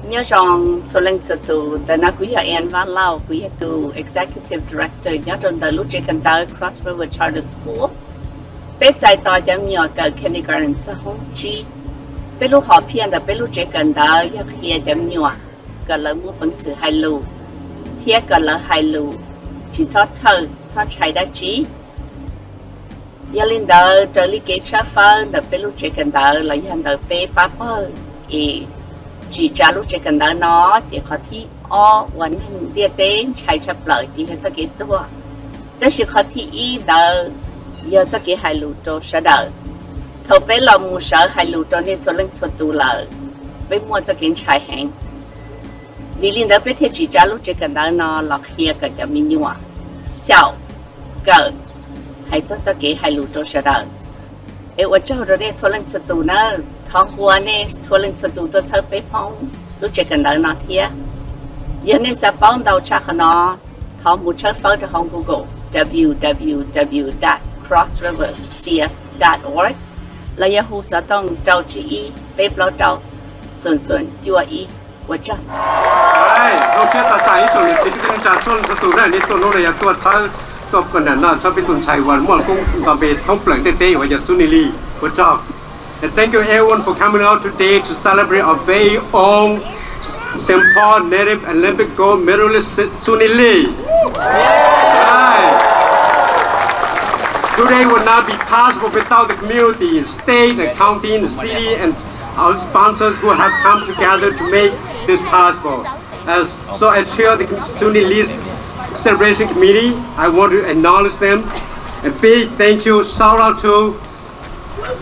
Neng Xiong so leng to tu the na kuya en van lao kuya tu executive director nya don the lu chicken da Cross River Charter School. Bé tại tòa giám nhỏ cả kindergarten sa hong chi. Bé lu học phiền da bé lu chicken da ya khia giám nhỏ. Cả là mua bằng sự hai lu. Thia cả là hai lu. Chỉ cho chạy đã chi. Ya linh da trở li kế cha pha da bé lu chicken da là yan da bé papa e chỉ trả lúc chỉ cần đó nó thì họ thiวันเดียเต้นใช้ชับเลยที่จะเกิดตัวแต่สิเขาที่อีเดอเยอะจะเกิดให้รู้ตัวเสด็จเขาไปลองมือเสอให้รู้ตัวนี่จะเล่นชัวตัวเลยไปมัวจะกินชายแห้งวิลินเดอไปที่จีจ่าลูกจะกันได้เนาะหลอกเฮียก็จะมีนัวเศร้าเกิดให้จะเกิดให้รู้ตัวเสด็จว่าเจ้าเราเนี่ยชัวเล่นชัวตัวนะท้องหัวเนี่ยชัวเล่นชัวตัวตัวเธอไปพ้องลูกจะกันได้เนาะเทียยันในสปอนดาวชักนอท้องมุชเฟอร์ที่ห้อง Google www.crossrivercs.org และยาหูสต้องเจ้าจีไปปลอดเจ้าส่วนจัวว่าจ้าเราเชื่อตาใจจนจิตวิญญาณชนสตูนั่นนี่ตัวโน้นเลยตัวช้าตัวคนนั้นน่ะชอบไปตุนชัยวันมั่วกุ้งกับเบ็ดท้องเปลือกเต้ๆว่าจะซุนิลีว่าจ้า And thank you everyone for coming out today to celebrate our very own St. Paul native Olympic gold medalist Suni Lee. Right. Today would not be possible without the community, state, the county, the city, and our sponsors who have come together to make this possible. So as chair of the Suni Lee Celebration Committee, I want to acknowledge them. A big thank you, shout out to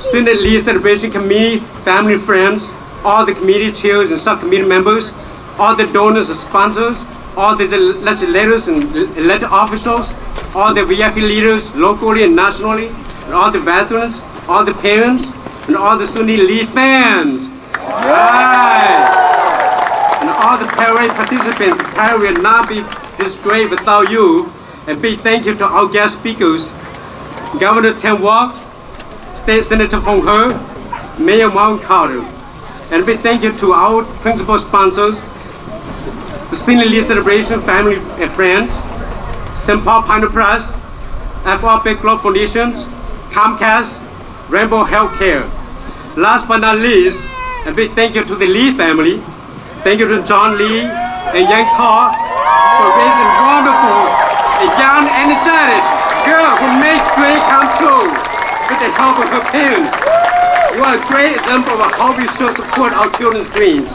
Suni Lee Celebration Committee, family, friends, all the committee chairs and subcommittee members, all the donors and sponsors, all the legislators and elected officials, all the VIP leaders locally and nationally, and all the veterans, all the parents, and all the Suni Lee fans. Right. And all the parade participants. The parade will not be this great without you. And big thank you to our guest speakers, Governor Tim Walks, State Senator Phong He, Mayor Marvin Carter. And a big thank you to our principal sponsors, the Suni Lee Celebration family and friends, St. Paul Pioneer Press, FRP Global Foundations, Comcast, Rainbow Healthcare. Last but not least, a big thank you to the Lee family. Thank you to John Lee and Yang Ta for raising wonderful, a young, energetic girl who made dreams come true with the help of her parents. You are a great example of how we should support our children's dreams.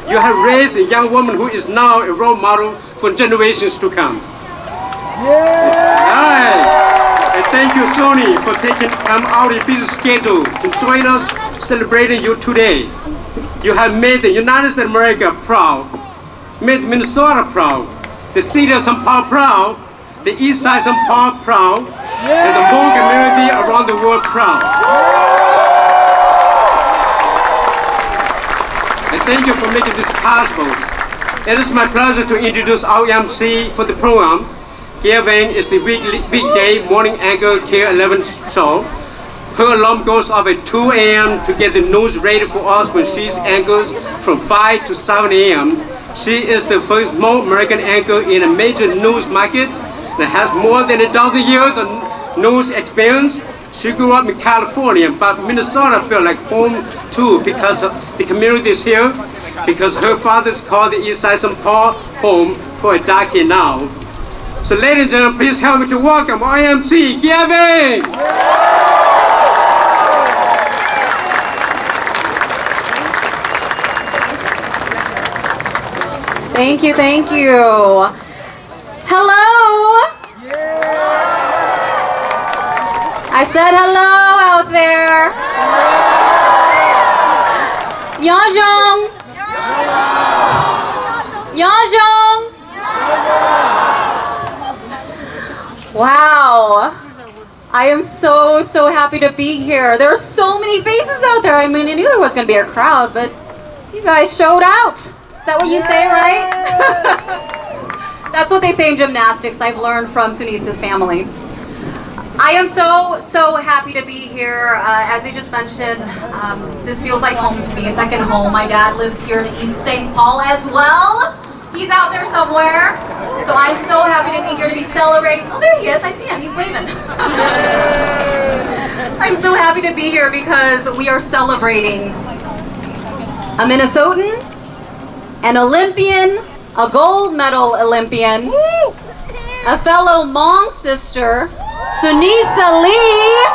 You have raised a young woman who is now a role model for generations to come. Right. And thank you, Suni, for taking time out of your busy schedule to join us celebrating you today. You have made the United States of America proud, made Minnesota proud, the city of St. Paul proud, the east side of St. Paul proud, and the Hmong community around the world proud. And thank you for making this possible. It is my pleasure to introduce our MC for the program. Kia Vang is the weekday morning anchor K11 show. Her alarm goes off at 2 a.m. to get the news ready for us when she anchors from 5 to 7 a.m. She is the first Hmong American anchor in a major news market that has more than 12 years of news experience. She grew up in California, but Minnesota felt like home too because the community is here, because her father's called the East Side St. Paul home for a decade now. So ladies and gentlemen, please help me to welcome IMC Kia Vang. Thank you, thank you. Hello. I said hello out there. Liajdawbnmaya. Wow. I am so happy to be here. There are so many faces out there. I mean, I knew there was going to be a crowd, but you guys showed out. Is that what you say, right? That's what they say in gymnastics. I've learned from Sunisa's family. I am so happy to be here. As I just mentioned, this feels like home to me, a second home. My dad lives here in East St. Paul as well. He's out there somewhere. So I'm so happy to be here to be celebrating. Oh, there he is. I see him. He's waving. I'm so happy to be here because we are celebrating a Minnesotan, an Olympian, a gold medal Olympian, a fellow Hmong sister, Suni Lee.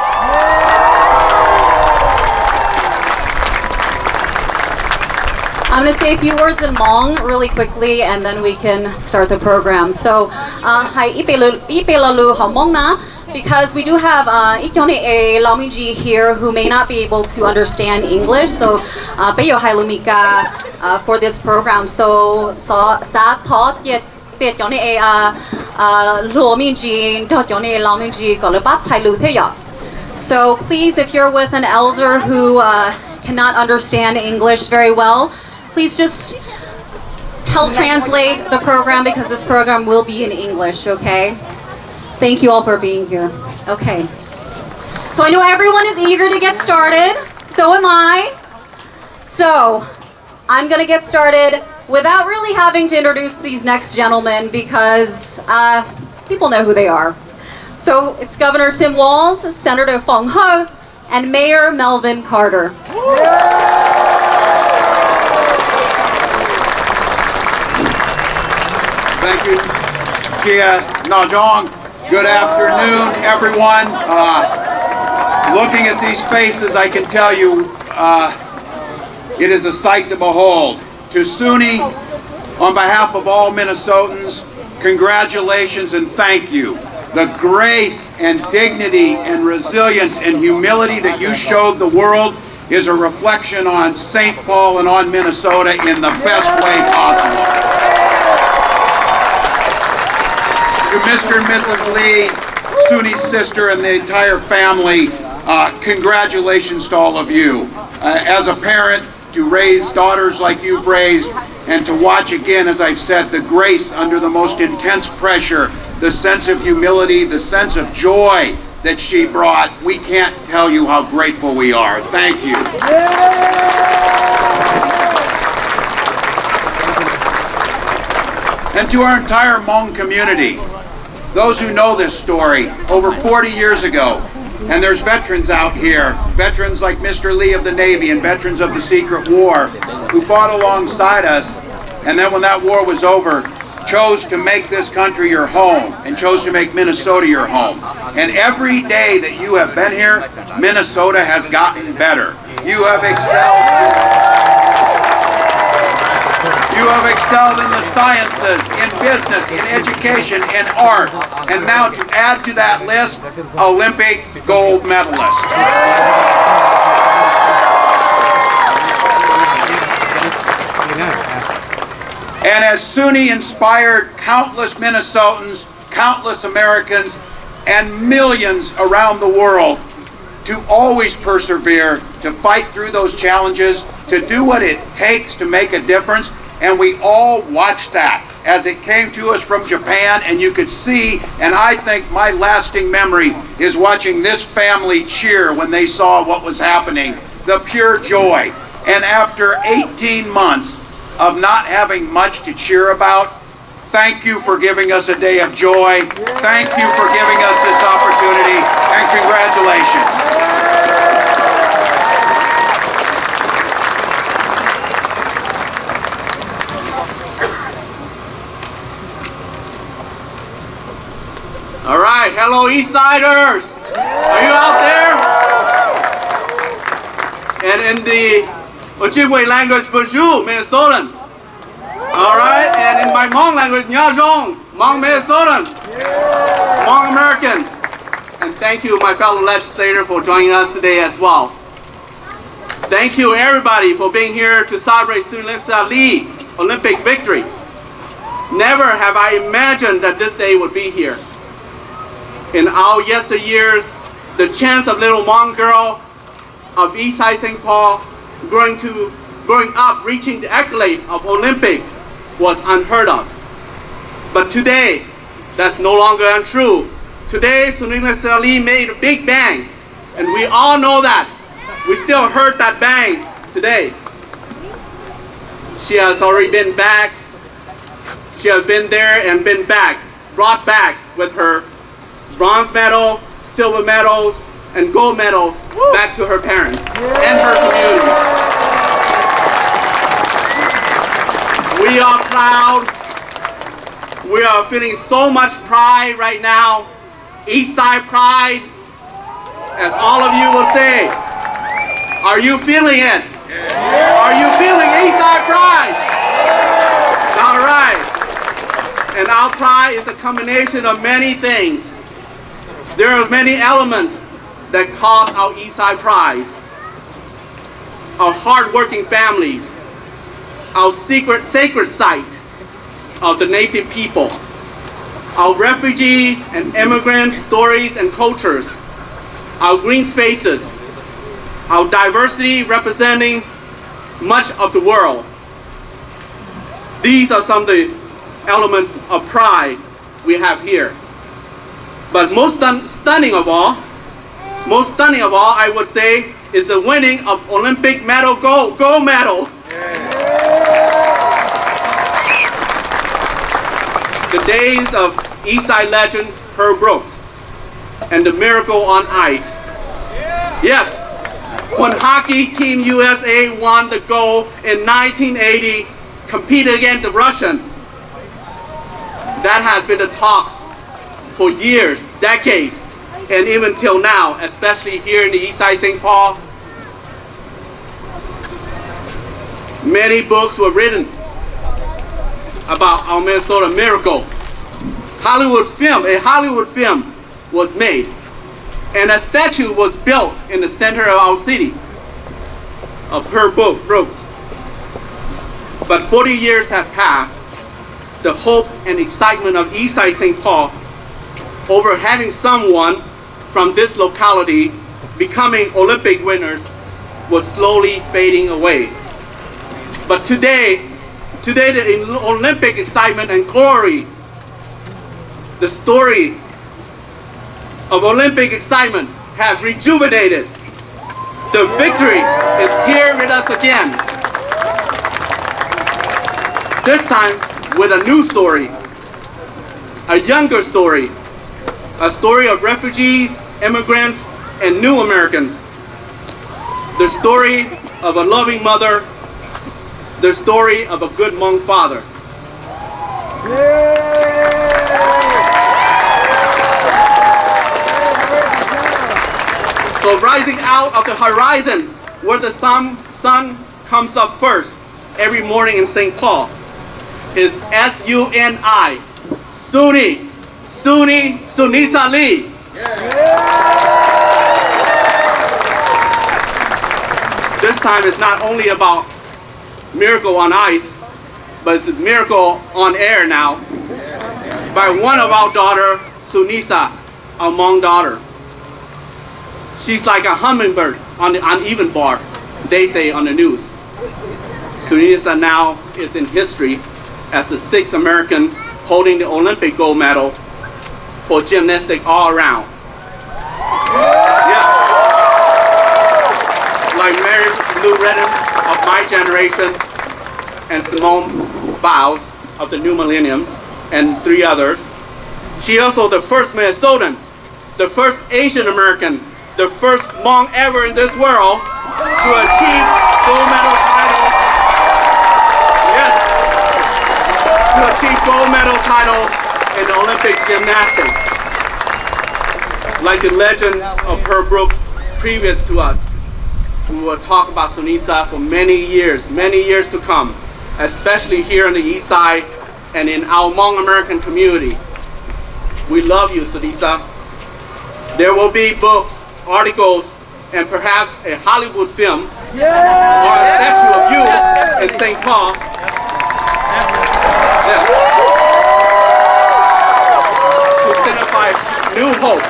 I'm going to say a few words in Hmong really quickly and then we can start the program. So, hi ipelalu Hmong na, because we do have Ikyone a Lamiji here who may not be able to understand English. So, Peyo Hai Lumika for this program. So, sa taught yet Tione a Luomiji, Tione Lamiji, Golabat Lu Theya. So, please, if you're with an elder who cannot understand English very well, please just help translate the program because this program will be in English, okay? Thank you all for being here. Okay. So I know everyone is eager to get started. So am I. So I'm going to get started without really having to introduce these next gentlemen because people know who they are. So it's Governor Tim Walz, Senator Phong Ho, and Mayor Melvin Carter. Thank you, Kia Najong. Good afternoon, everyone. Looking at these faces, I can tell you it is a sight to behold. To Suni, on behalf of all Minnesotans, congratulations and thank you. The grace and dignity and resilience and humility that you showed the world is a reflection on St. Paul and on Minnesota in the best way possible. To Mr. and Mrs. Lee, Suni's sister, and the entire family, congratulations to all of you. As a parent, to raise daughters like you've raised, and to watch again, as I've said, the grace under the most intense pressure, the sense of humility, the sense of joy that she brought, we can't tell you how grateful we are. Thank you. And to our entire Hmong community, those who know this story, over 40 years ago, and there's veterans out here, veterans like Mr. Lee of the Navy and veterans of the Secret War, who fought alongside us, and then when that war was over, chose to make this country your home, and chose to make Minnesota your home. And every day that you have been here, Minnesota has gotten better. You have excelled. You have excelled in the sciences, in business, in education, in art, and now to add to that list, Olympic gold medalist. And as Suni inspired countless Minnesotans, countless Americans, and millions around the world to always persevere, to fight through those challenges, to do what it takes to make a difference. And we all watched that as it came to us from Japan, and you could see, and I think my lasting memory is watching this family cheer when they saw what was happening, the pure joy. And after 18 months of not having much to cheer about, thank you for giving us a day of joy. Thank you for giving us this opportunity, and congratulations. All right, hello East Siders. Are you out there? And in the Ojibwe language, bonjour, Minnesotan. All right, and in my Hmong language, liajdawbnmaya, Hmong Minnesotan, Hmong American. And thank you, my fellow legislator, for joining us today as well. Thank you, everybody, for being here to celebrate Suni Lee Olympic victory. Never have I imagined that this day would be here. In our yesteryears, the chance of little Hmong girl of East Side St. Paul growing up, reaching the accolade of Olympic was unheard of. But today, that's no longer untrue. Today, Sunita Lee made a big bang, and we all know that. We still heard that bang today. She has already been back. She has been there and been back, brought back with her bronze medal, silver medals, and gold medals back to her parents and her community. We are proud. We are feeling so much pride right now. Eastside pride, as all of you will say. Are you feeling it? Are you feeling Eastside pride? All right. And our pride is a combination of many things. There are many elements that cause our Eastside pride. Our hardworking families, our sacred site of the native people, our refugees and immigrants' stories and cultures, our green spaces, our diversity representing much of the world. These are some of the elements of pride we have here. But most stunning of all, I would say, is the winning of Olympic medal gold medals. The days of Eastside legend Herb Brooks and the miracle on ice. Yes, when Hockey Team USA won the gold in 1980, competed against the Russian, that has been the talk for years, decades, and even till now, especially here in the Eastside St. Paul. Many books were written about our Minnesota miracle. A Hollywood film was made, and a statue was built in the center of our city of Herb Brooks. But 40 years have passed. The hope and excitement of Eastside St. Paul over having someone from this locality becoming Olympic winners was slowly fading away. But today the Olympic excitement and glory, the story of Olympic excitement have rejuvenated. The victory is here with us again. This time with a new story, a younger story, a story of refugees, immigrants, and new Americans. The story of a loving mother, the story of a good Hmong father. So rising out of the horizon where the sun comes up first every morning in St. Paul is S-U-N-I, Suni, Sunita Lee. This time it's not only about miracle on ice, but it's a miracle on air now by one of our daughter, Sunisa, our Hmong daughter. She's like a hummingbird on the uneven bar, they say on the news. Sunisa now is in history as the 6th American holding the Olympic gold medal for gymnastics all around. Yeah. Like Mary Lou Retton of my generation and Simone Biles of the new millenniums and 3 others. She also the first Minnesotan, the first Asian American, the first Hmong ever in this world to achieve gold medal title. Yes, to achieve gold medal title in the Olympic gymnastics. Like the legend of Herb Brooks previous to us. We will talk about Sunisa for many years to come, especially here on the East Side and in our Hmong American community. We love you, Sunisa. There will be books, articles, and perhaps a Hollywood film or a statue of you in St. Paul. Yeah. To signify new hope,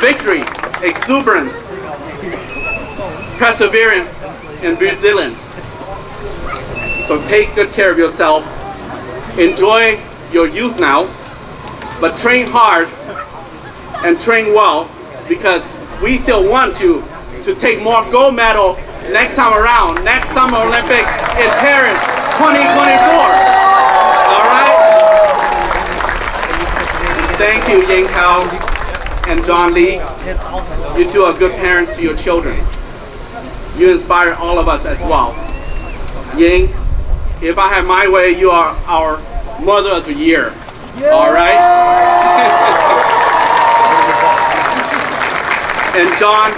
victory, exuberance, perseverance, and resilience. So take good care of yourself. Enjoy your youth now, but train hard and train well, because we still want to take more gold medal next time around, next Summer Olympic in Paris 2024. All right? Thank you, Ying Kao and John Lee. You two are good parents to your children. You inspire all of us as well. Ying, if I have my way, you are our Mother of the Year. All right? And John,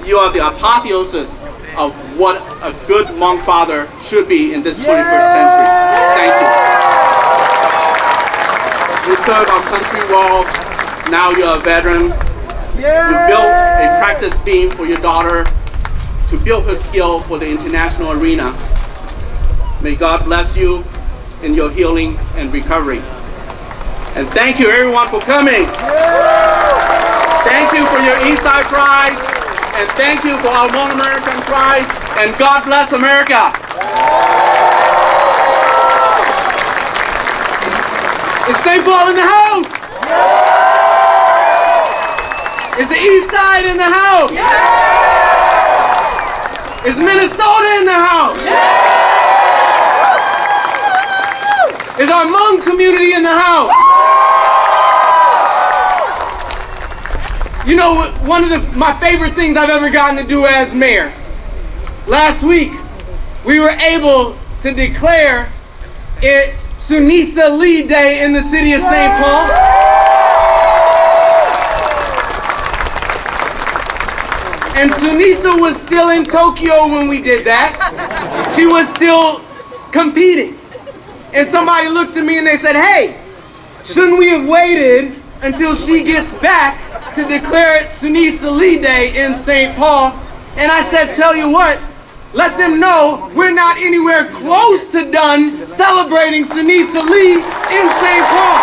you are the apotheosis of what a good Hmong father should be in this 21st century. Thank you. You served our country well. Now you're a veteran. You built a practice beam for your daughter to build her skill for the international arena. May God bless you in your healing and recovery. And thank you everyone for coming. Thank you for your Eastside Prize, and thank you for our Hmong American Prize, and God bless America. Is St. Paul in the house? Is the East Side in the house? Is Minnesota in the house? Is our Hmong community in the house? You know, one of my favorite things I've ever gotten to do as mayor. Last week, we were able to declare it Sunisa Lee Day in the city of St. Paul. And Sunisa was still in Tokyo when we did that. She was still competing. And somebody looked at me and they said, hey, shouldn't we have waited until she gets back to declare it Sunisa Lee Day in St. Paul? And I said, tell you what, let them know we're not anywhere close to done celebrating Sunisa Lee in St. Paul.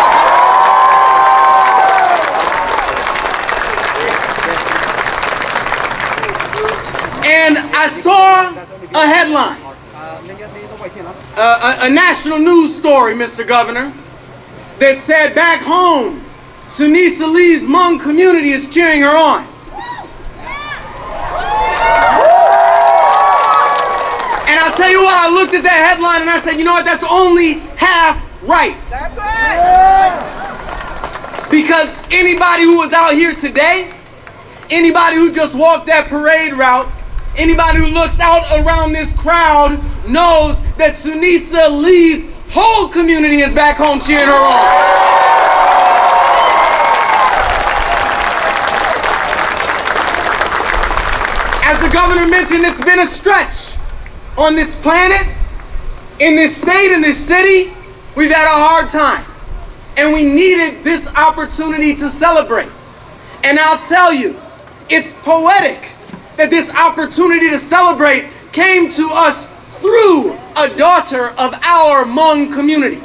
And I saw a headline, a national news story, Mr. Governor, that said back home, Sunisa Lee's Hmong community is cheering her on. And I'll tell you what, I looked at that headline and I said, you know what, that's only half right. That's right. Because anybody who was out here today, anybody who just walked that parade route, anybody who looks out around this crowd knows that Sunisa Lee's whole community is back home cheering her on. As the governor mentioned, it's been a stretch on this planet, in this state, in this city. We've had a hard time, and we needed this opportunity to celebrate. And I'll tell you, it's poetic that this opportunity to celebrate came to us through a daughter of our Hmong community.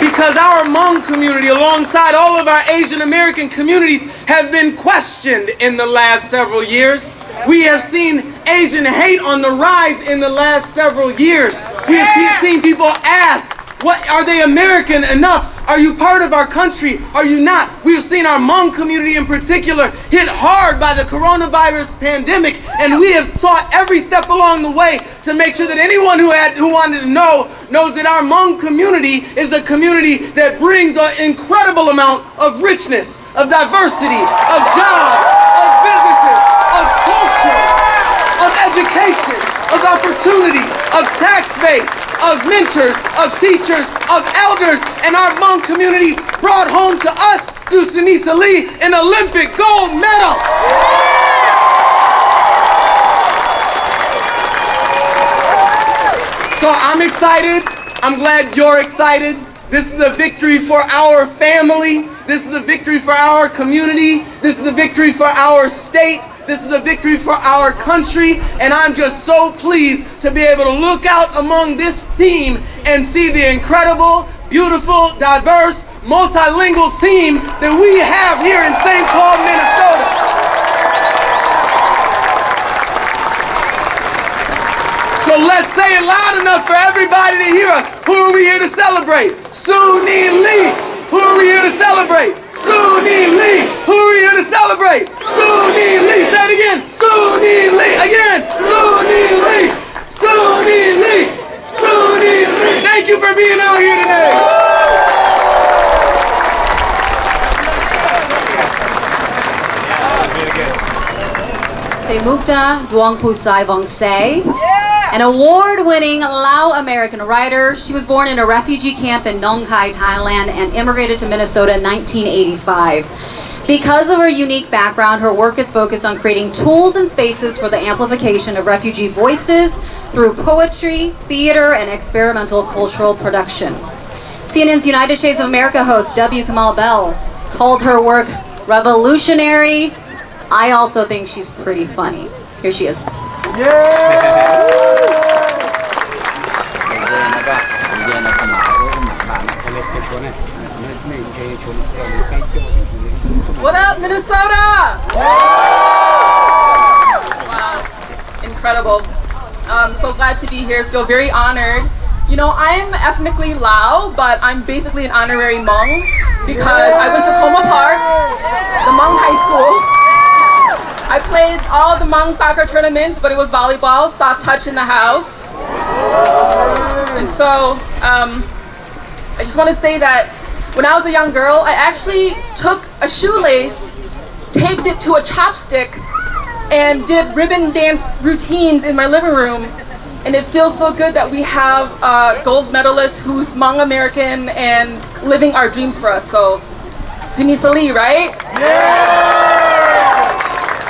Because our Hmong community, alongside all of our Asian American communities, have been questioned in the last several years. We have seen Asian hate on the rise in the last several years. We have seen people ask, what, are they American enough? Are you part of our country? Are you not? We've seen our Hmong community in particular hit hard by the coronavirus pandemic, and we have taught every step along the way to make sure that anyone who wanted to know knows that our Hmong community is a community that brings an incredible amount of richness, of diversity, of jobs, of businesses, of culture, of education, of opportunity, of tax base, of mentors, of teachers, of elders, and our Hmong community brought home to us through Sunisa Lee an Olympic gold medal. So I'm excited. I'm glad you're excited. This is a victory for our family. This is a victory for our community. This is a victory for our state. This is a victory for our country. And I'm just so pleased to be able to look out among this team and see the incredible, beautiful, diverse, multilingual team that we have here in St. Paul, Minnesota. So let's say it loud enough for everybody to hear us. Who are we here to celebrate? Suni Lee. Who are we here to celebrate? Suni Lee. Who are we here to celebrate? Suni Lee. Say it again. Suni Lee. Again. Suni Lee. Suni Lee. Suni Lee. Thank you for being out here today. Say Mukta Duongpu Sai Vong Se, an award-winning Lao American writer. She was born in a refugee camp in Nong Khai, Thailand, and immigrated to Minnesota in 1985. Because of her unique background, her work is focused on creating tools and spaces for the amplification of refugee voices through poetry, theater, and experimental cultural production. CNN's United States of America host W. Kamau Bell called her work revolutionary. I also think she's pretty funny. Here she is. What up, Minnesota? Wow, incredible. I'm so glad to be here. Feel very honored. You know, I'm ethnically Lao, but I'm basically an honorary Hmong because I went to Coma Park, the Hmong high school. I played all the Hmong soccer tournaments, but it was volleyball, soft touch in the house. And so, I just want to say that when I was a young girl, I actually took a shoelace, taped it to a chopstick, and did ribbon dance routines in my living room. And it feels so good that we have a gold medalist who's Hmong American and living our dreams for us. So, Suni Sali, right?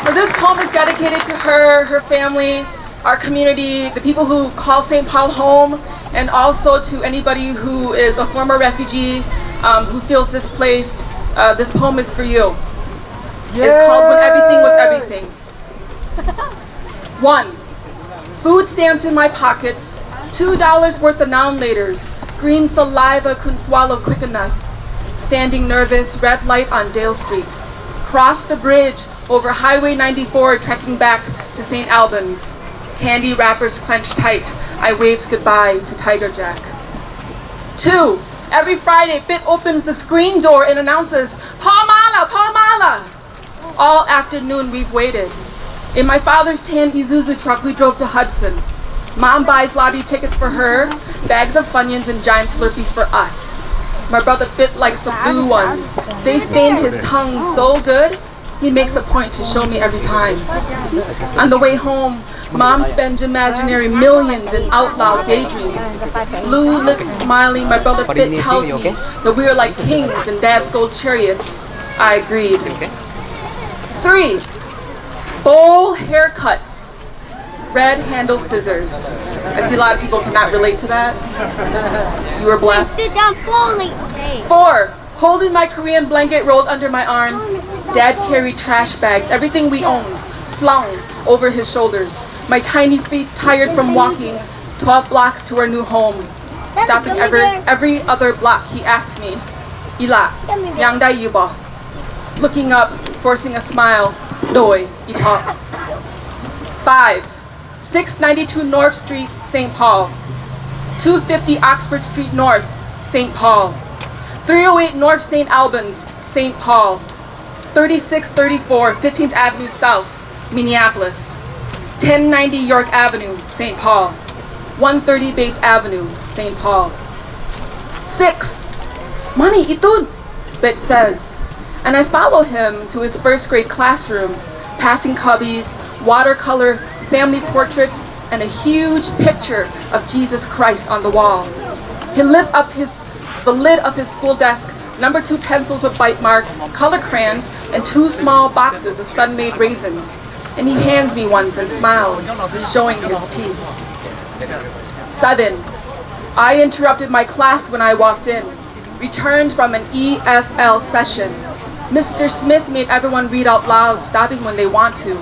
So this poem is dedicated to her, her family, our community, the people who call St. Paul home, and also to anybody who is a former refugee who feels displaced. This poem is for you. It's called When Everything Was Everything. 1. Food stamps in my pockets, $2 worth of now-and-laters, green saliva couldn't swallow quick enough. Standing nervous, red light on Dale Street. Crossed the bridge over Highway 94, trekking back to St. Albans. Candy wrappers clenched tight, I waved goodbye to Tiger Jack. 2. Every Friday, Bit opens the screen door and announces, Palmala, Palmala! All afternoon we've waited. In my father's tan Isuzu truck, we drove to Hudson. Mom buys lottery tickets for her, bags of Funyuns and giant Slurpees for us. My brother Bit likes the blue ones. They stain his tongue so good, he makes a point to show me every time. On the way home, Mom spends imaginary millions in out loud daydreams. Blue lips smiling, my brother Bit tells me that we are like kings in Dad's gold chariot. I agreed. 3. Bowl haircuts. Red handle scissors. I see a lot of people cannot relate to that. You were blessed. Sit down fully. 4. Holding my Korean blanket rolled under my arms. Dad carried trash bags, everything we owned, slung over his shoulders. My tiny feet tired from walking 12 blocks to our new home. Stopping every other block, he asked me, Ila, yang dai yu ba? Looking up, forcing a smile, doi, ipa. 5. 692 North Street, St. Paul. 250 Oxford Street North, St. Paul. 308 North St. Albans, St. Paul. 3634 15th Avenue South, Minneapolis. 1090 York Avenue, St. Paul. 130 Bates Avenue, St. Paul. 6. Money, itun, Bet says. And I follow him to his first grade classroom, passing cubbies, watercolor, family portraits, and a huge picture of Jesus Christ on the wall. He lifts up the lid of his school desk, number 2 pencils with bite marks, color crayons, and 2 small boxes of sun-made raisins. And he hands me one and smiles, showing his teeth. 7. I interrupted my class when I walked in, returned from an ESL session. Mr. Smith made everyone read out loud, stopping when they want to.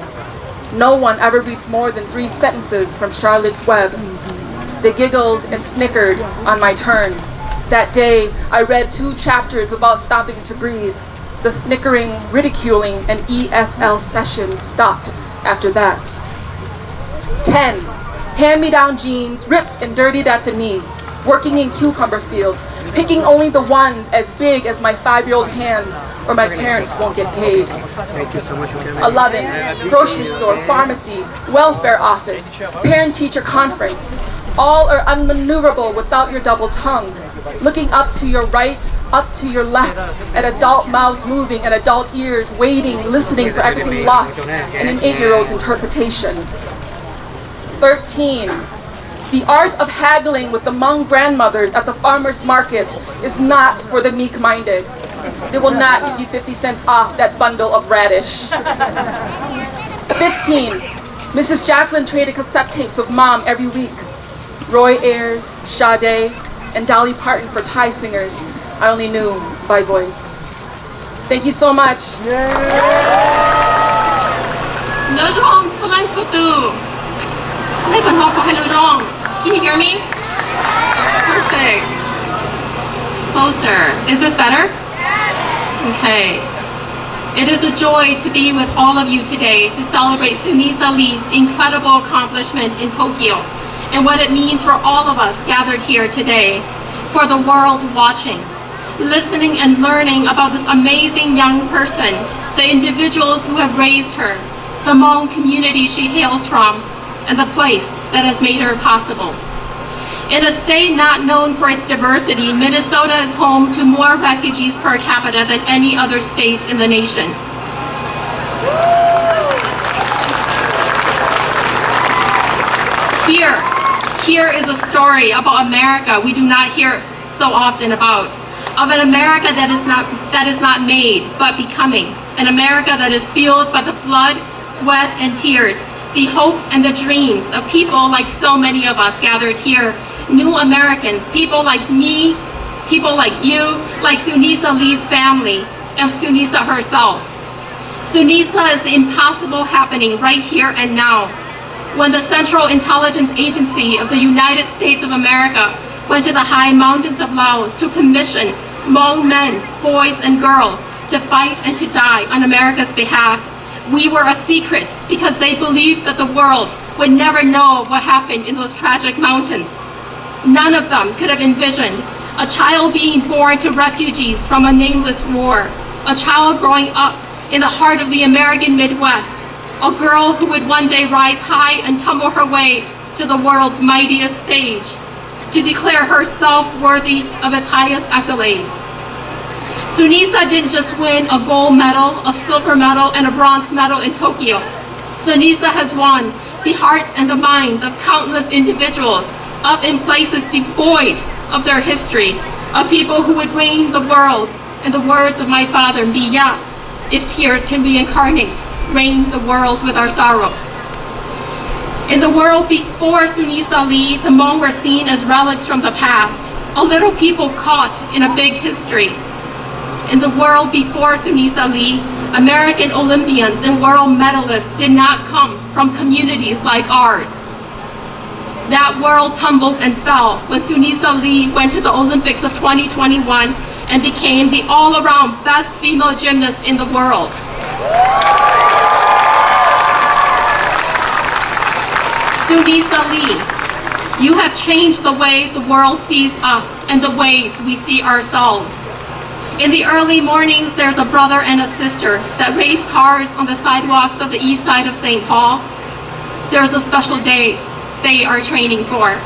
No one ever reads more than 3 sentences from Charlotte's Web. They giggled and snickered on my turn. That day, I read 2 chapters without stopping to breathe. The snickering, ridiculing, and ESL sessions stopped after that. 10. Hand-me-down jeans, ripped and dirtied at the knee, working in cucumber fields, picking only the ones as big as my 5-year-old hands or my parents won't get paid. 11, grocery store, pharmacy, welfare office, parent-teacher conference. All are unmaneuverable without your double tongue. Looking up to your right, up to your left, at adult mouths moving and adult ears waiting, listening for everything lost in an 8-year-old's interpretation. 13. The art of haggling with the Hmong grandmothers at the farmer's market is not for the meek-minded. They will not give you 50 cents off that bundle of radish. 15. Mrs. Jacqueline traded cassette tapes with Mom every week. Roy Ayers, Sade, and Dolly Parton for Thai singers I only knew by voice. Thank you so much. Can you hear me? Perfect. Closer. Is this better? Okay. It is a joy to be with all of you today to celebrate Sunisa Lee's incredible accomplishment in Tokyo and what it means for all of us gathered here today, for the world watching, listening and learning about this amazing young person, the individuals who have raised her, the Hmong community she hails from, and the place that has made her possible. In a state not known for its diversity, Minnesota is home to more refugees per capita than any other state in the nation. Here is a story about America we do not hear so often about, of an America that is not made, but becoming, an America that is fueled by the blood, sweat, and tears, the hopes and the dreams of people like so many of us gathered here, new Americans, people like me, people like you, like Sunisa Lee's family, and Sunisa herself. Sunisa is the impossible happening right here and now. When the Central Intelligence Agency of the United States of America went to the high mountains of Laos to commission Hmong men, boys, and girls to fight and to die on America's behalf, we were a secret because they believed that the world would never know what happened in those tragic mountains. None of them could have envisioned a child being born to refugees from a nameless war, a child growing up in the heart of the American Midwest, a girl who would one day rise high and tumble her way to the world's mightiest stage, to declare herself worthy of its highest accolades. Sunisa didn't just win a gold medal, a silver medal, and a bronze medal in Tokyo. Sunisa has won the hearts and the minds of countless individuals up in places devoid of their history, of people who would reign the world, in the words of my father, Miya, if tears can reincarnate, reign the world with our sorrow. In the world before Sunisa Lee, the Hmong were seen as relics from the past, a little people caught in a big history. In the world before Sunisa Lee, American Olympians and world medalists did not come from communities like ours. That world tumbled and fell when Sunisa Lee went to the Olympics of 2021 and became the all-around best female gymnast in the world. Sunisa Lee, you have changed the way the world sees us and the ways we see ourselves. In the early mornings, there's a brother and a sister that race cars on the sidewalks of the east side of St. Paul. There's a special day they are training for.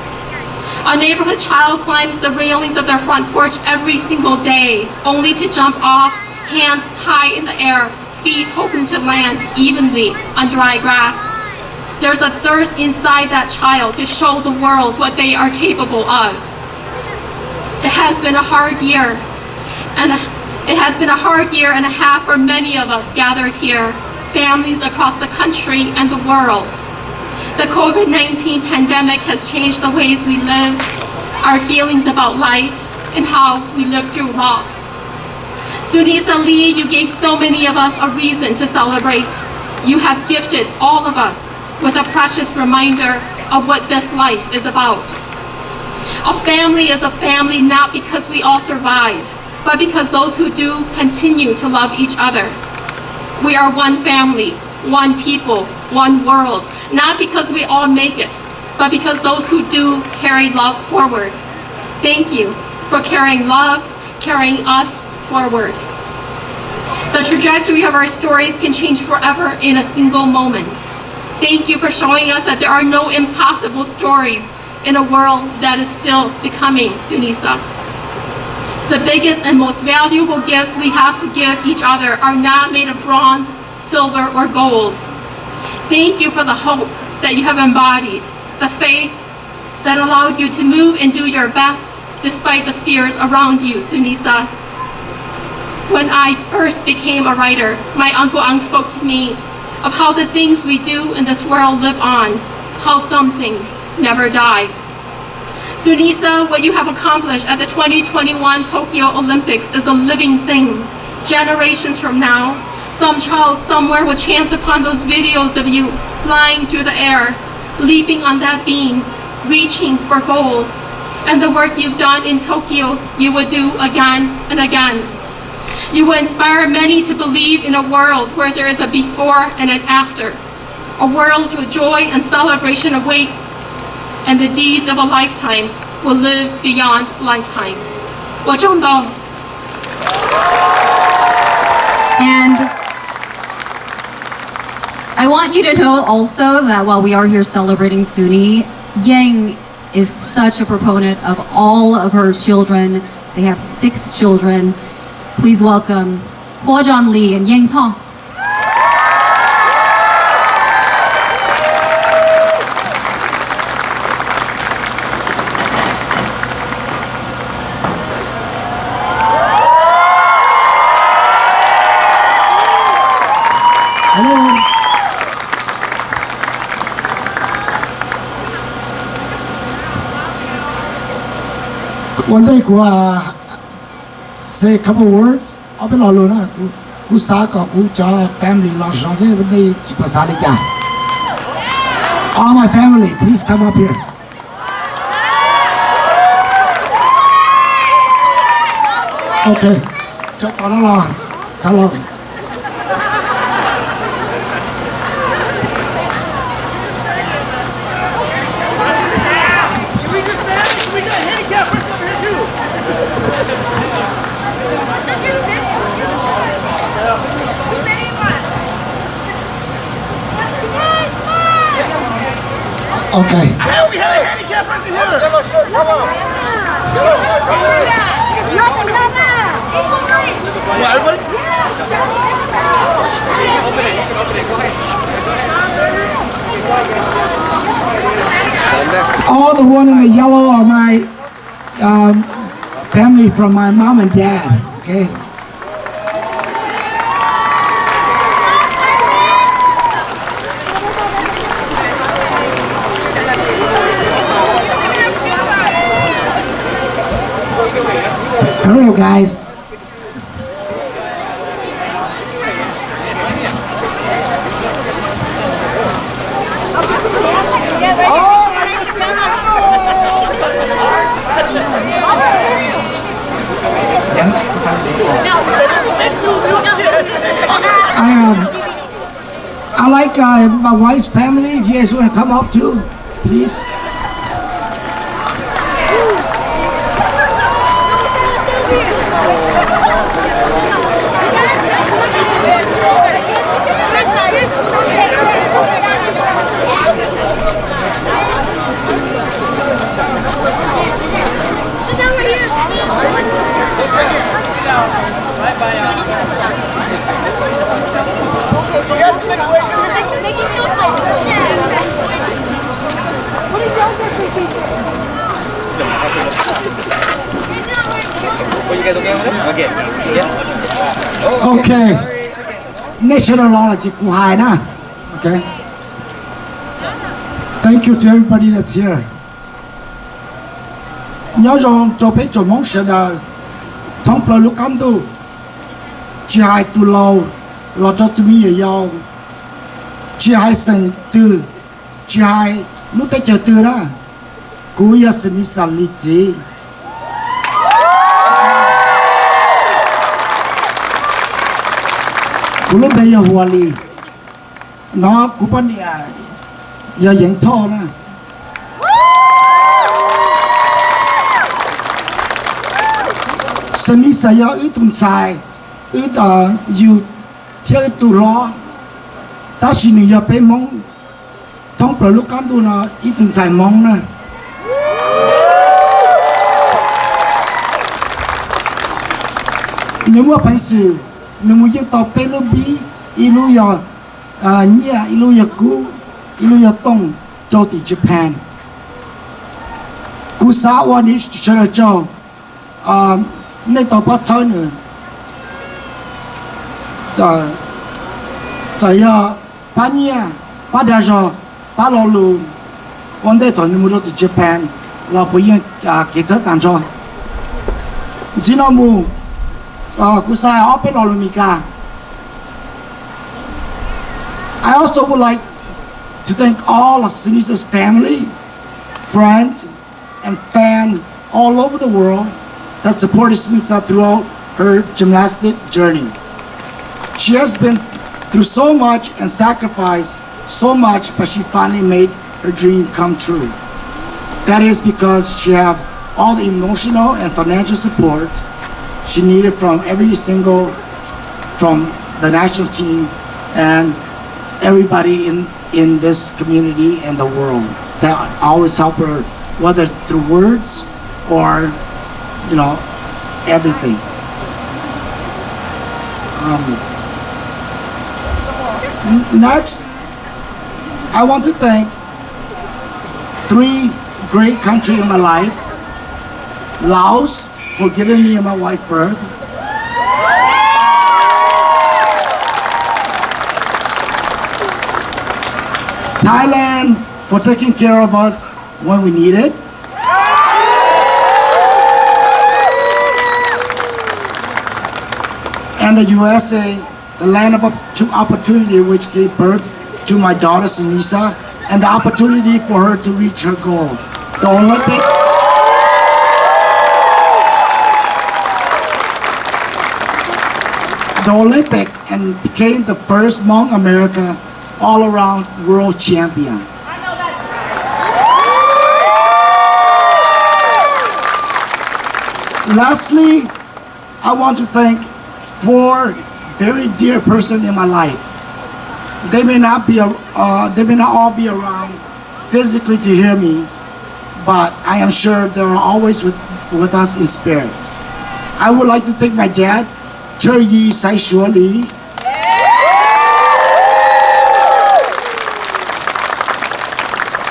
A neighborhood child climbs the railings of their front porch every single day, only to jump off, hands high in the air, feet hoping to land evenly on dry grass. There's a thirst inside that child to show the world what they are capable of. It has been a hard year, and a half for many of us gathered here, families across the country and the world. The COVID-19 pandemic has changed the ways we live, our feelings about life, and how we live through loss. Sunisa Lee, you gave so many of us a reason to celebrate. You have gifted all of us with a precious reminder of what this life is about. A family is a family not because we all survive, but because those who do continue to love each other. We are one family, one people, one world, not because we all make it, but because those who do carry love forward. Thank you. for carrying love, carrying us forward. The trajectory of our stories can change forever in a single moment. Thank you for showing us that there are no impossible stories in a world that is still becoming Sunisa. The biggest and most valuable gifts we have to give each other are not made of bronze, silver, or gold. Thank you for the hope that you have embodied, the faith that allowed you to move and do your best despite the fears around you, Sunisa. When I first became a writer, my Uncle Ang spoke to me of how the things we do in this world live on, how some things never die. Sunisa, what you have accomplished at the 2021 Tokyo Olympics is a living thing. Generations from now, some child somewhere will chance upon those videos of you flying through the air, leaping on that beam, reaching for gold. And the work you've done in Tokyo, you would do again and again. You will inspire many to believe in a world where there is a before and an after, a world where joy and celebration awaits, and the deeds of a lifetime will live beyond lifetimes. 我中到。 And I want you to know also that while we are here celebrating Suni, Yang is such a proponent of all of her children. They have 6 children. Please welcome Hua John Lee and Yang Tong. One day, say a couple words. I'll be alone. Ku saka ku cha family la jangin bende chipasali kya. All my family, please come up here. Okay. Salam. Okay. Hey, we have a handicap person here. Yellow shirt, come on. Yellow shirt, come on. What, everybody? All the one in the yellow are my family from my mom and dad. Okay. Hello, guys. I like my wife's family. If you guys want to come up too, please. Okay. National knowledge kuhai na. Okay. Thank you to everybody that's here. Nhớ rằng cho biết cho mong sẽ là thông qua lúc ăn đồ chỉ hai tu lâu lo cho tụi mình yêu chỉ hai sinh từ chỉ hai lúc tới chờ từ đó cú yêu sinh đi sản lý gì cú lúc bây giờ hòa lý nó cú bên này giờ diễn thọ nè Suni saya itu saya itu you dia itu lo tapi ni ya Hmong thông perlukan tu na itu saya Hmong na nếu mà sự nếu mà dân tộc Pelobi ilu ya nia ilu ya ku ilu ya tong cho ti Japan ku sa wa ni chara cho nên tàu bắt chơi nữa giờ ba nia ba đa giờ ba lò lù vấn đề thôi nếu muốn đi Japan là bây giờ cái chất tàn cho chỉ nó mu ku sa ở bên lò lù mika I also would like to thank all of Suni's family, friends, and fans all over the world that supported Sunisa throughout her gymnastic journey. She has been through so much and sacrificed so much, but she finally made her dream come true. That is because she had all the emotional and financial support she needed from from the national team and everybody in this community and the world that always help her, whether through words or everything. Next, I want to thank 3 great countries in my life. Laos for giving me my wife birth. Thailand for taking care of us when we need it. And the USA, the land of opportunity, which gave birth to my daughter Sunisa, and the opportunity for her to reach her goal. The Olympic and became the first Hmong America all-around world champion. Lastly, I want to thank 4 very dear persons in my life. They may not all be around physically to hear me, but I am sure they are always with us in spirit. I would like to thank my dad, Chur Yi Sai Shua Lee,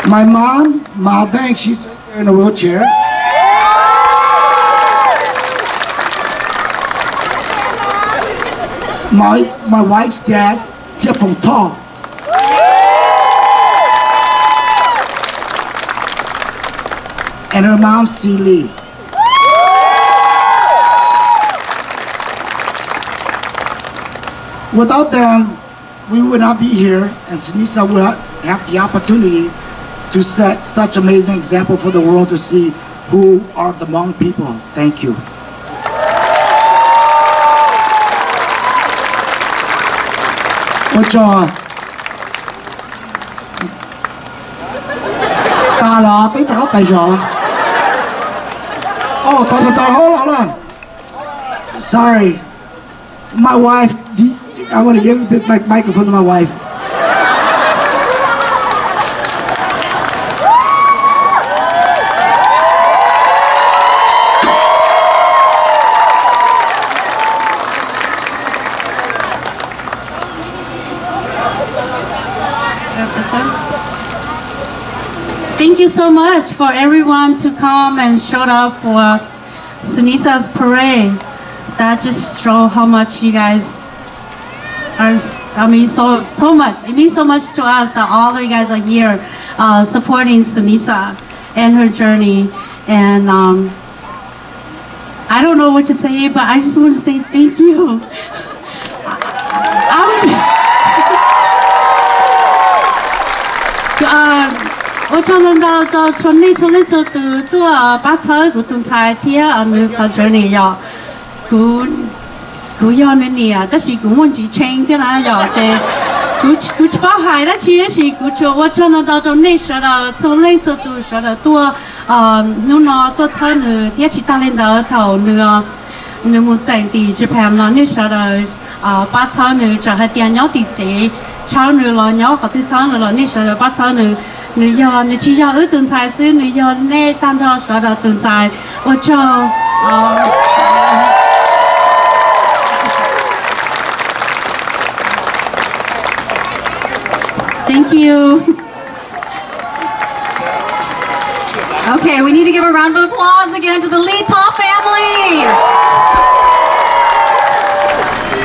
my mom, Ma Vang, she's in a wheelchair. My wife's dad, Tia Phong To. And her mom, Si Lee. Without them, we would not be here, and Sunisa would not have the opportunity to set such amazing example for the world to see who are the Hmong people. Thank you. What y'all? Ta là tí phải bây giờ. Oh, hold on. Sorry. My wife, I want to give this microphone to my wife. Thank you so much for everyone to come and show up for Sunisa's parade. That just shows how much you guys are, so much. It means so much to us that all of you guys are here supporting Sunisa and her journey. And I don't know what to say, but I just want to say thank you. Tôi cho nên đâu cho chuẩn bị cho từ tôi bắt chơi của tuần sai thì anh có journey rồi cú do nên nè tất nhiên cũng muốn chỉ train thế nào rồi thì cú bao hải đó chỉ là cú cho tôi nên đâu cho nên sợ là cho nên cho tôi sợ là tôi nó tôi chơi nữa thì chỉ ta lên đó thầu nữa nữ một sảnh thì Japan lo như sau đời bắt cháu nữ cho hai tiền nhau thì sẽ cháu nữ lo nhau có thứ cháu nữ lo như sau đời bắt cháu nữ nữ do nữ chỉ do ước tương sai xứ nữ do nè tan cho sau đời tương sai và cho thank you. Okay, we need to give a round of applause again to the Lee Pop family.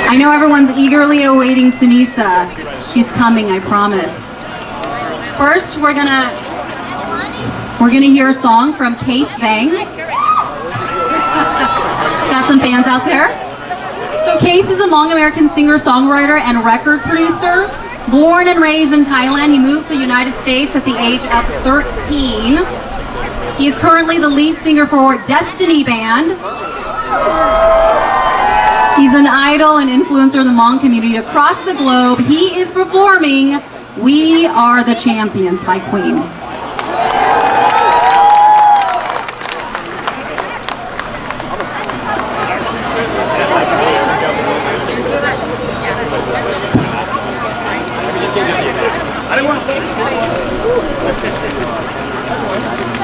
I know everyone's eagerly awaiting Sunisa. She's coming, I promise. First, we're gonna hear a song from Case Vang. Got some fans out there. So Case is a Hmong American singer-songwriter and record producer. Born and raised in Thailand, he moved to the United States at the age of 13. He is currently the lead singer for Destiny Band. He's an idol and influencer in the Hmong community across the globe. He is performing We Are the Champions by Queen.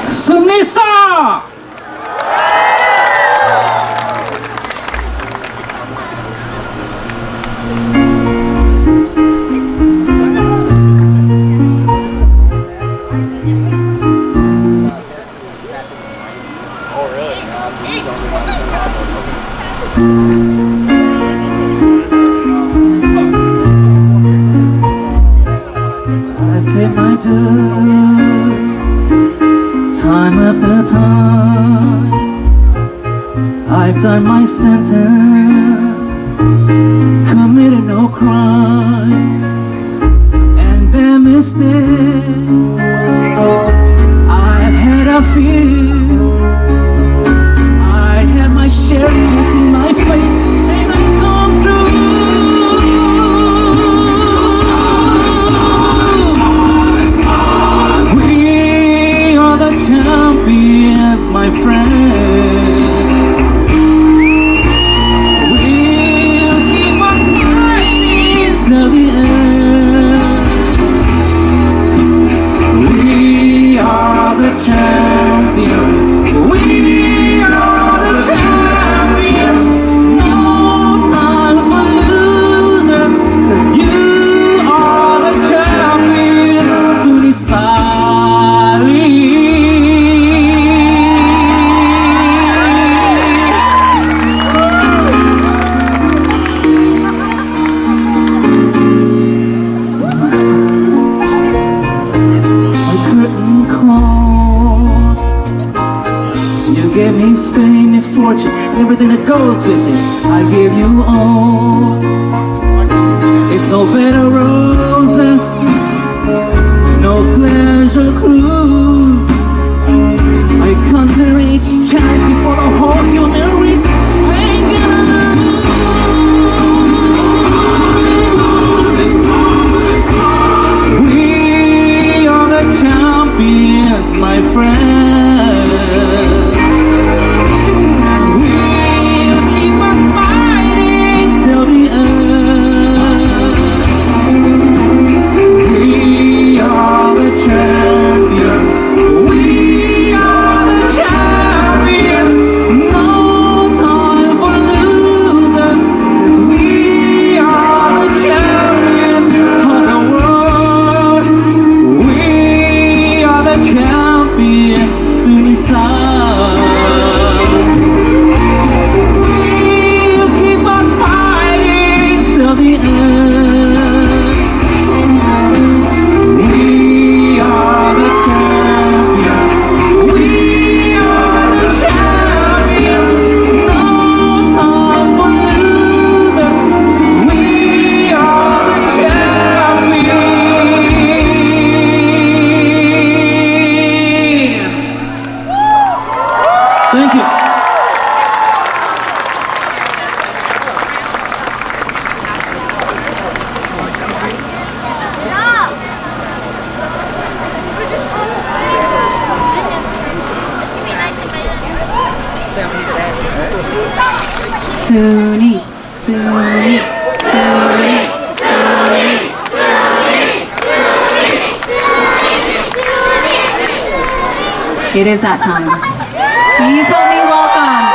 Sunisa! I paid my dues time after time. I've done my sentence, committed no crime, and bare mistakes I've had a few. I had my share of in my face, and I've come through. We are the champions, my friend. We'll keep on fighting till the end. We are the champions. We are the champions. No time for losers, 'cause you are the champions. Sunisali. My curtain calls. You gave me fame and fortune and everything that goes with it. I give you all. It's no bed of roses, no pleasure cruise. I consider each challenge before the whole human race. I ain't gonna lose. We are the champions, my friend. We'll keep on fighting till the end. Suni, Suni, Suni, Suni. It is that time. Please help me welcome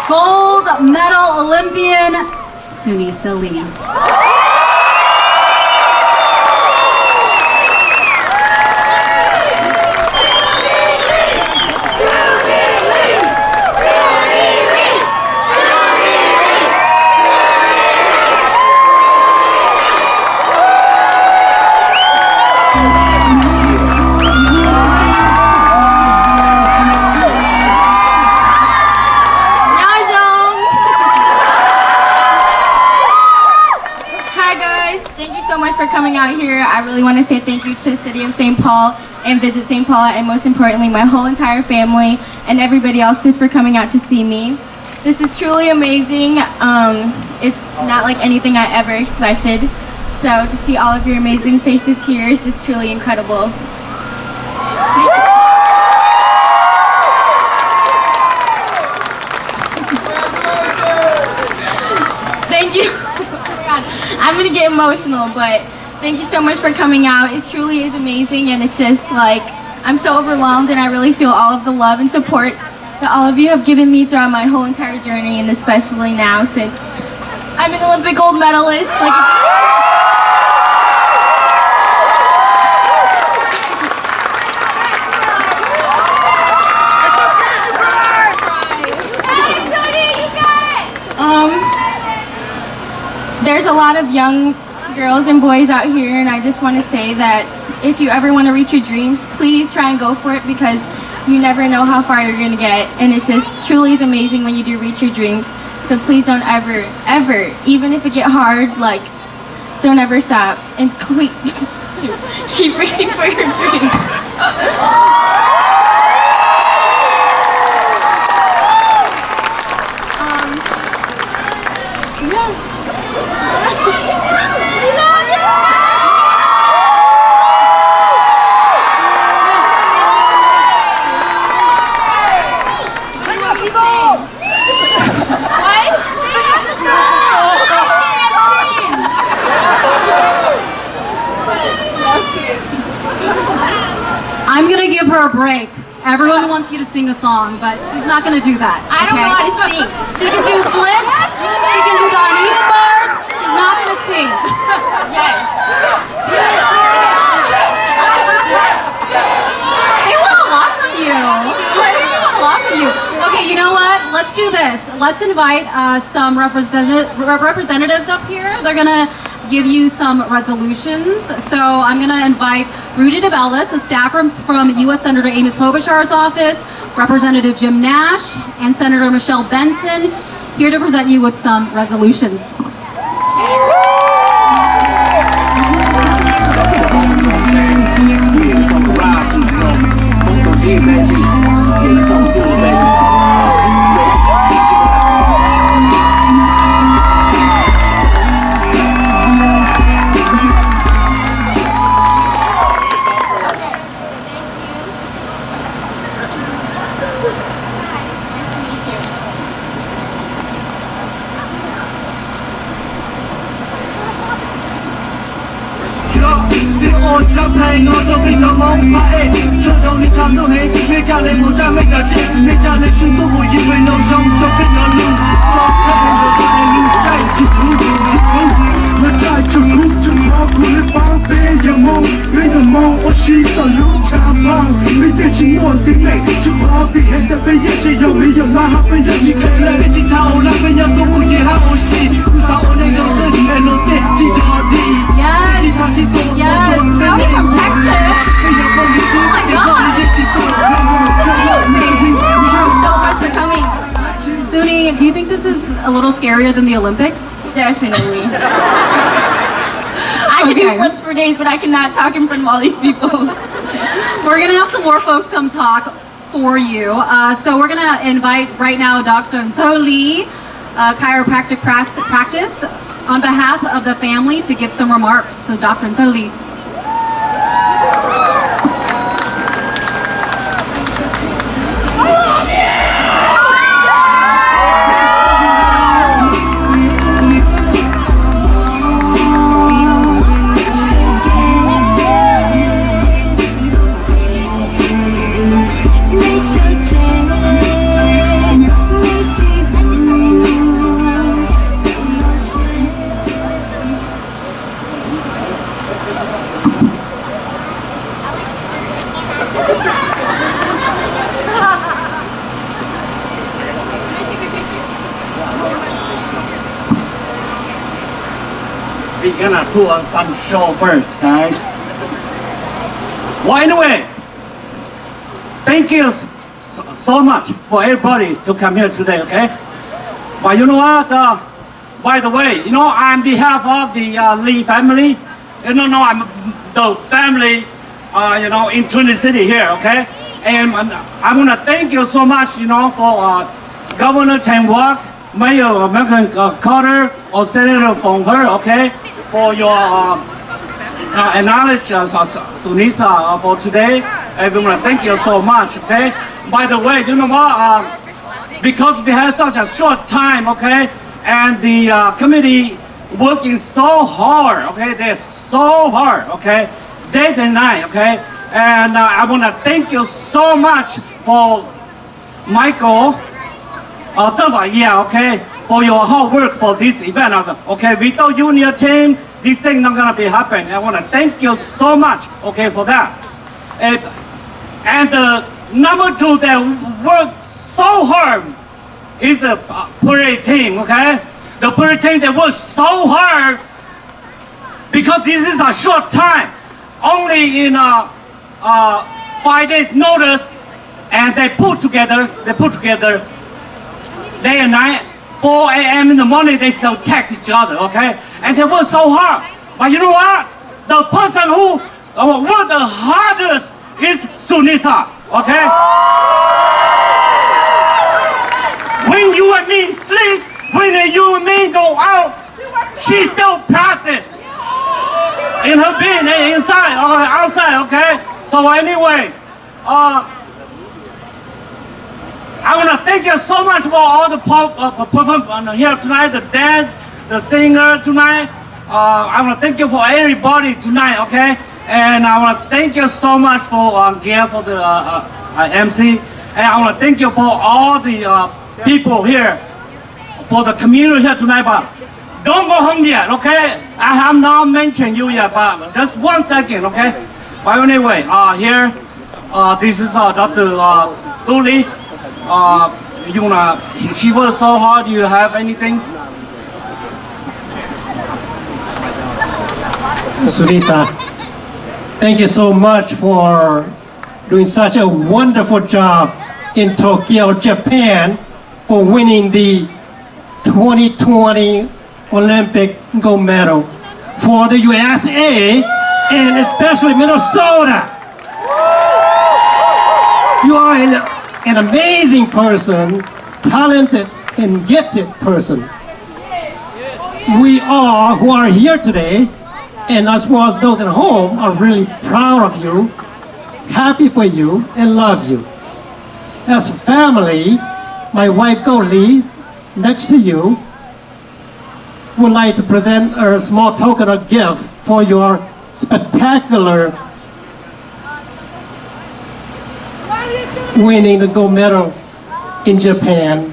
gold medal Olympian Suni Salim. Neng Xiong. Hi guys, thank you so much for coming out here. I really want to say thank you to the city of St. Paul and Visit St. Paul, and most importantly my whole entire family and everybody else just for coming out to see me. This is truly amazing. It's not like anything I ever expected. So to see all of your amazing faces here is just truly incredible. Thank you. Oh my God. I'm gonna get emotional, but thank you so much for coming out. It truly is amazing, and it's just like, I'm so overwhelmed, and I really feel all of the love and support that all of you have given me throughout my whole entire journey, and especially now since I'm an Olympic gold medalist. Like, it just... There's a lot of young girls and boys out here, and I just want to say that if you ever want to reach your dreams, please try and go for it, because you never know how far you're going to get, and it's just truly is amazing when you do reach your dreams. So please don't ever, even if it get hard, like, don't ever stop, and keep reaching for your dreams. I'm gonna give her a break. Everyone wants you to sing a song, but she's not gonna do that. I don't know how to sing. She can do flips, she can do the uneven bars, she's not gonna sing. Yes. They want a lot from you. They want a lot from you. Okay, you know what? Let's do this. Let's invite some representatives up here. They're gonna give you some resolutions. So I'm gonna invite Rudy DeBellis, a staff from U.S. Senator Amy Klobuchar's office, Representative Jim Nash, and Senator Michelle Benson, here to present you with some resolutions. Yes, howdy from Texas. Oh my God. Amazing. Thank you so much for coming. Suni, do you think this is a little scarier than the Olympics? Definitely. I can do flips for days, but I cannot talk in front of all these people. We're gonna have some more folks come talk for you. So we're gonna invite right now Dr. Lee, chiropractic practice, on behalf of the family to give some remarks. So Dr. Lee. We're gonna do some show first, guys. Well, anyway, thank you so much for everybody to come here today, okay? But you know what? By the way, you know, on behalf of the Lee family, you know, I'm the family, you know, in Trinity City here, okay? And I want to thank you so much, you know, for Governor Tim Walks, Mayor American Carter, or Senator from her, okay, for your acknowledge Sunisa for today. I want to thank you so much, okay? By the way, you know what? Because we had such a short time, okay, and the committee working so hard, okay, they're so hard, okay, day and night, okay, and I want to thank you so much for Michael, okay, for your hard work for this event, okay, without you and your team, this thing not gonna be happening. I want to thank you so much, okay, for that, and number two, that worked so hard is the parade team, okay? The parade team that worked so hard because this is a short time, only in 5 days notice, and they put together day and night, 4 a.m. in the morning, they still text each other, okay? And they work so hard. But you know what? The person who worked the hardest is Sunisa, okay? When you and me sleep, when you and me go out, she still practice in her being inside or outside, okay? So anyway, I want to thank you so much for all the performers here tonight, the dance, the singer tonight. I want to thank you for everybody tonight, okay? And I want to thank you so much for Gail for the MC. And I want to thank you for all the people here, for the community here tonight, but don't go home yet, okay? I have not mentioned you yet, but just 1 second, okay? But anyway, here, this is Dr. Dooley. She worked so hard. Do you have anything? Sunisa, thank you so much for doing such a wonderful job in Tokyo, Japan, for winning the 2020 Olympic gold medal for the USA and especially Minnesota. You are an amazing person, talented and gifted person. We all who are here today, and as well as those at home, are really proud of you, happy for you, and love you. As a family, my wife Lee, next to you, would like to present a small token of gift for your spectacular winning the gold medal in Japan.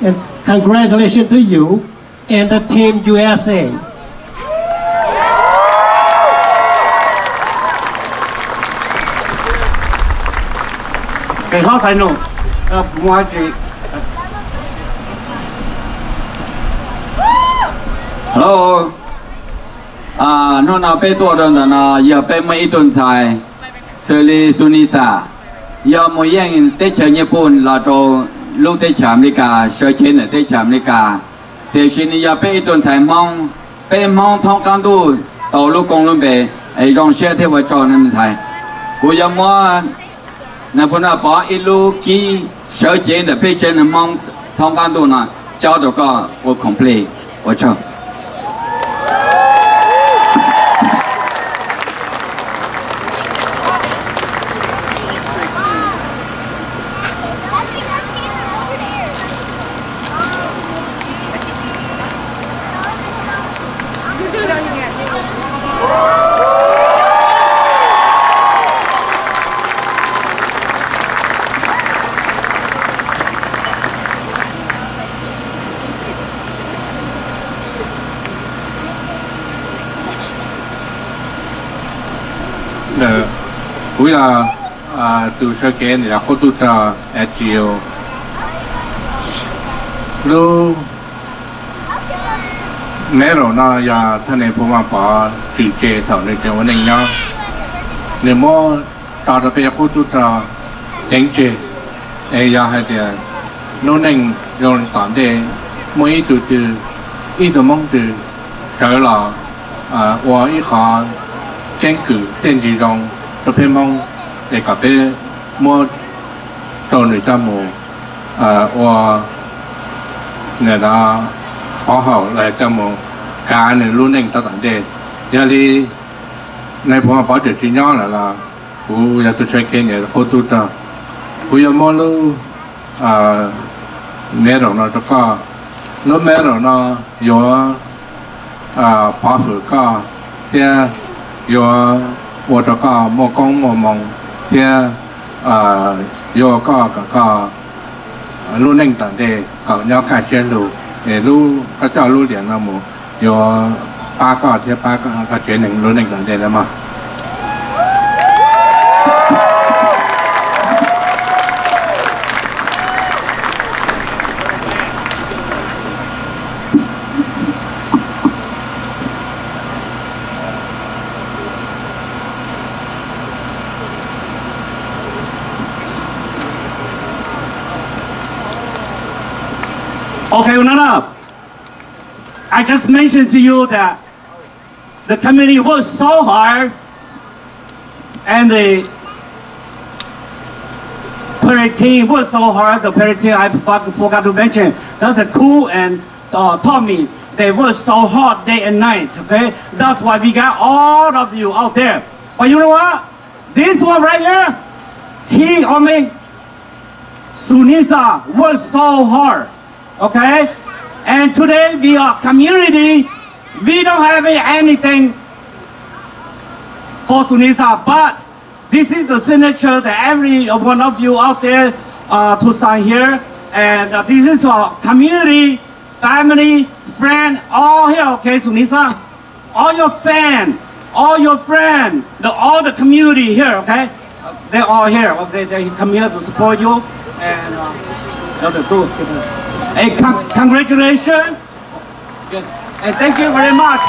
And congratulations to you and the Team USA. Because I know, Hello. No na pe to don na ya pe mai tun sai. Seli Sunisa. Ya mo yang te chen ye pun la to lu te cham ni ka, sơ chen te cham ni ka. Te shin ya pe tun sai mong, pe mong thong kan du, to lu kong lu be, ai rong she te wa cho nan sai. Ku ya mo na pun na ba i lu ki sơ chen de pe chen mong thong kan du na, chao do ka wo complete, wo cho. tu sơ kế này là cô tu trò ở chiều lu mẹ rồi nó ya thân này phụ mà bỏ chữ chế thảo này cho mình nhau nếu mà tạo ra bây cô tu trò chính chế ai ya hay là nó nên rồi tạm để mỗi từ từ ít từ mong từ sợ là và ít khó tranh cử trên thị trường tôi phải mong để cả bên mua đồ người ta mua và người ta họ hậu lại cho mua cá này luôn nên ta tận đề giờ đi này bọn bảo trợ chỉ nhau là cũng giờ tôi chơi cái này cô tu ta cũng giờ mua lu mẹ rồi nó có nó mẹ rồi nó có bảo phụ có thì có 我这个莫讲莫梦，天有个路能等的，搞要看线路，路个叫路连那么有8个天8个节能路能等的了嘛。Okay, Unana, I just mentioned to you that the committee worked so hard and the parade team worked so hard. The parade team, I forgot to mention, that's a cool and Tommy. They worked so hard day and night, okay? That's why we got all of you out there. But you know what? This one right here, Sunisa worked so hard. Okay, and today we are community. We don't have anything for Sunisa, but this is the signature that every one of you out there to sign here, and this is our community, family, friend, all here. Okay, Sunisa, all your fan, all your friend, all the community here. Okay, they're all here. Okay, they come here to support you, and the two. Hey, congratulations and thank you very much.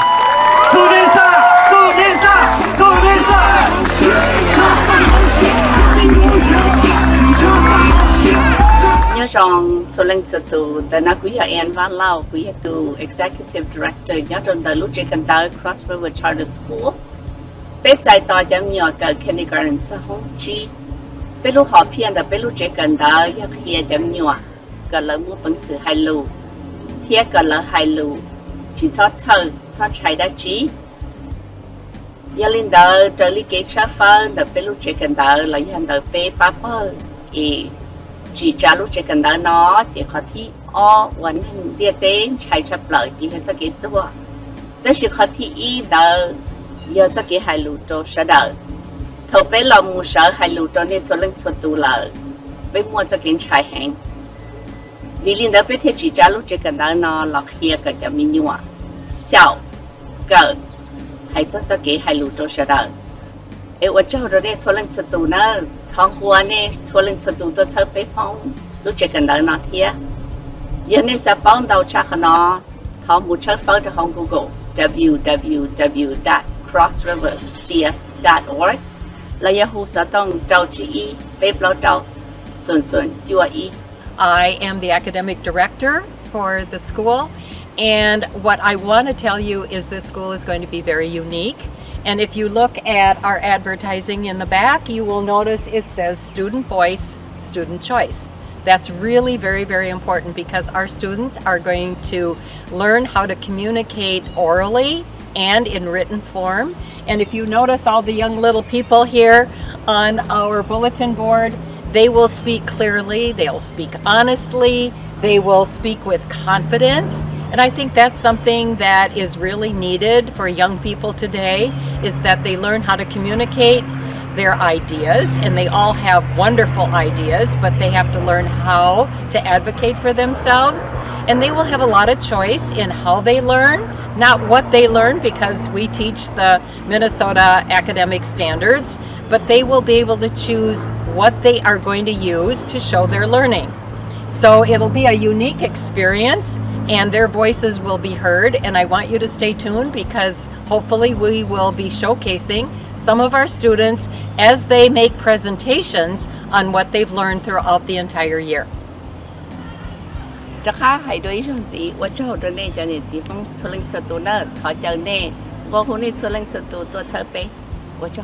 Sunisa, Sunisa, Sunisa. Nhớ rằng số lần từ the Nakuya and Van Lao, we have to executive director nhớ rằng the Luce Cantao Cross River Charter School. Bé giải tỏa giám nhỏ cả kindergarten sa hong chi. Bé lúc họ phiền the bé Luce Cantao ya kia giám nhỏ. Cả là mua bằng sự hài lù, thiết cả là hài lù, chỉ cho chạy đã chỉ. Giờ lên đó trở lại cái cha phơi, đó phải lúc chơi cần đó là hiện đó phải papa, chỉ trả lúc chơi cần đó nó thì họ thiวันนึงเดียเต้นใช้ชับเลยที่เห็นสักกี่ตัวแต่สิเขาที่อีเดอเยอะสักกี่หายลูโตเสดอเธอไปลองมูเสอหายลูโตเนี่ยชวนเล่นชวนตูเลยไปมัวจะกินชายแห้งวิลินเดอไปเที่ยวจีจ้าลูกเจกันได้นอนหลักเฮียก็จะมีนัวเศร้าเกิดให้จะกี่หายลูโตเสดอว่าเจ้าเราเนี่ยชวนเล่นชวนตูนะท้องหัวเนี่ยชวนเล่นชวนตูตัวเธอไปพ้องลูกเจกันได้นอนเที่ยยังในสปอนดาวชักนอท้องมูเชิดเฟิร์ดของ Google www.crossrivercs.org และยาฮูสต้องเจ้าจีไปเปล่าเจ้าส่วนจัวอี I am the academic director for the school, and what I want to tell you is this school is going to be very unique. And if you look at our advertising in the back, you will notice it says student voice, student choice. That's really very, very important because our students are going to learn how to communicate orally and in written form. And if you notice all the young little people here on our bulletin board, they will speak clearly, they'll speak honestly, they will speak with confidence. And I think that's something that is really needed for young people today, is that they learn how to communicate their ideas, and they all have wonderful ideas, but they have to learn how to advocate for themselves. And they will have a lot of choice in how they learn, not what they learn, because we teach the Minnesota academic standards, but they will be able to choose what they are going to use to show their learning. So it'll be a unique experience and their voices will be heard, and I want you to stay tuned because hopefully we will be showcasing some of our students as they make presentations on what they've learned throughout the entire year. 这卡还对上子，我找的那家呢，地方出来是多呢，他讲呢，我和你出来是多多车呗，我找。